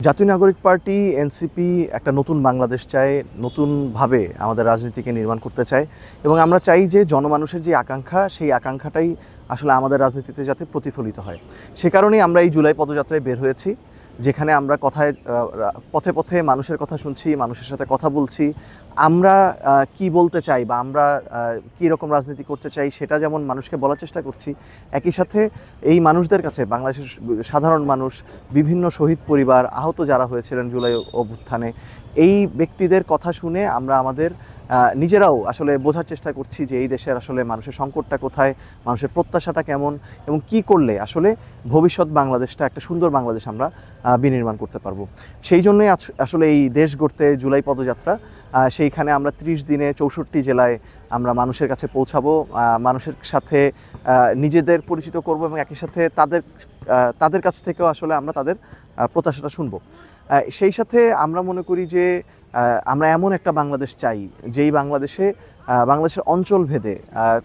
জাতীয় নাগরিক party NCP একটা নতুন বাংলাদেশ চায়, নতুনভাবে আমাদের রাজনীতিকে নির্মাণ করতে চায় এবং আমরা চাই যে জনমানুষের যে আকাঙ্ক্ষা, সেই আকাঙ্ক্ষাটাই আসলে আমাদের রাজনীতিতে যাতে প্রতিফলিত হয়। সে কারণেই আমরা এই জুলাই পদযাত্রায় বের হয়েছি, যেখানে আমরা পথে পথে মানুষের কথা শুনছি, মানুষের সাথে কথা বলছি। আমরা কি বলতে চাই বা আমরা কী রকম রাজনীতি করতে চাই সেটা যেমন মানুষকে বলার চেষ্টা করছি, একই সাথে এই মানুষদের কাছে, বাংলাদেশের সাধারণ মানুষ, বিভিন্ন শহীদ পরিবার, আহত যারা হয়েছিলেন জুলাই অভ্যুত্থানে, এই ব্যক্তিদের কথা শুনে আমরা আমাদের নিজেরাও আসলে বোঝার চেষ্টা করছি যে এই দেশের আসলে মানুষের সংকটটা কোথায়, মানুষের প্রত্যাশাটা কেমন এবং কি করলে আসলে ভবিষ্যৎ বাংলাদেশটা একটা সুন্দর বাংলাদেশ আমরা বিনির্মাণ করতে পারবো। সেই জন্যই আসলে এই দেশ গড়তে জুলাই পদযাত্রা। সেইখানে আমরা 30 দিনে 64 জেলায় আমরা মানুষের কাছে পৌঁছাবো, মানুষের সাথে নিজেদের পরিচিত করব এবং একই সাথে তাদের কাছ থেকেও আসলে আমরা তাদের প্রত্যাশাটা শুনবো। সেই সাথে আমরা মনে করি যে আমরা এমন একটা বাংলাদেশ চাই যেই বাংলাদেশের অঞ্চল ভেদে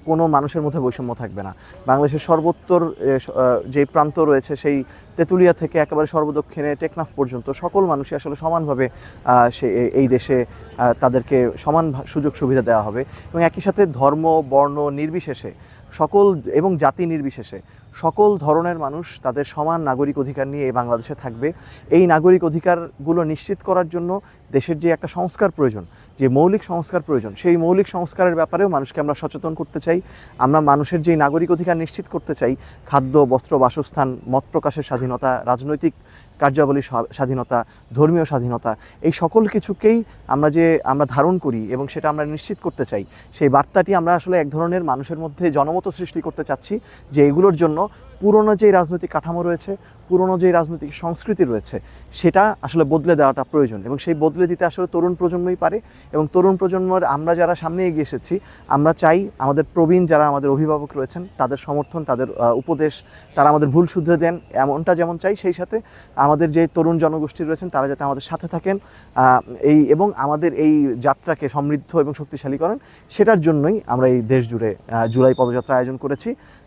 কোনো মানুষের মধ্যে বৈষম্য থাকবে না। বাংলাদেশের সর্বোত্তর যে প্রান্ত রয়েছে, সেই তেঁতুলিয়া থেকে একেবারে সর্বদক্ষিণে টেকনাফ পর্যন্ত সকল মানুষই আসলে সমানভাবে এই দেশে তাদেরকে সমান সুযোগ সুবিধা দেওয়া হবে এবং একই সাথে ধর্ম বর্ণ নির্বিশেষে সকল এবং জাতি নির্বিশেষে সকল ধরনের মানুষ তাদের সমান নাগরিক অধিকার নিয়ে এই বাংলাদেশে থাকবে। এই নাগরিক অধিকারগুলো নিশ্চিত করার জন্য দেশের যে একটা সংস্কার প্রয়োজন, যে মৌলিক সংস্কার প্রয়োজন, সেই মৌলিক সংস্কারের ব্যাপারেও মানুষকে আমরা সচেতন করতে চাই। আমরা মানুষের যেই নাগরিক অধিকার নিশ্চিত করতে চাই, খাদ্য, বস্ত্র, বাসস্থান, মত প্রকাশের স্বাধীনতা, রাজনৈতিক কার্যাবলীর স্বাধীনতা, ধর্মীয় স্বাধীনতা, এই সকল কিছুকেই আমরা ধারণ করি এবং সেটা আমরা নিশ্চিত করতে চাই। সেই বার্তাটি আমরা আসলে এক ধরনের মানুষের মধ্যে জনমত সৃষ্টি করতে চাচ্ছি যে এগুলোর জন্য পুরনো যেই রাজনৈতিক কাঠামো রয়েছে, পুরনো যেই রাজনৈতিক সংস্কৃতি রয়েছে, সেটা আসলে বদলে দেওয়াটা প্রয়োজন এবং সেই বদলে দিতে আসলে তরুণ প্রজন্মই পারে। এবং তরুণ প্রজন্মের আমরা যারা সামনে এগিয়ে এসেছি, আমরা চাই আমাদের প্রবীণ যারা আমাদের অভিভাবক রয়েছেন তাদের সমর্থন, তাদের উপদেশ, তারা আমাদের ভুল শুধরে দেন, এমনটা যেমন চাই, সেই সাথে আমাদের যে তরুণ জনগোষ্ঠী রয়েছেন তারা যাতে আমাদের সাথে থাকেন এবং আমাদের এই যাত্রাকে সমৃদ্ধ এবং শক্তিশালী করেন। সেটার জন্যই আমরা এই দেশ জুড়ে জুলাই পদযাত্রা আয়োজন করেছি।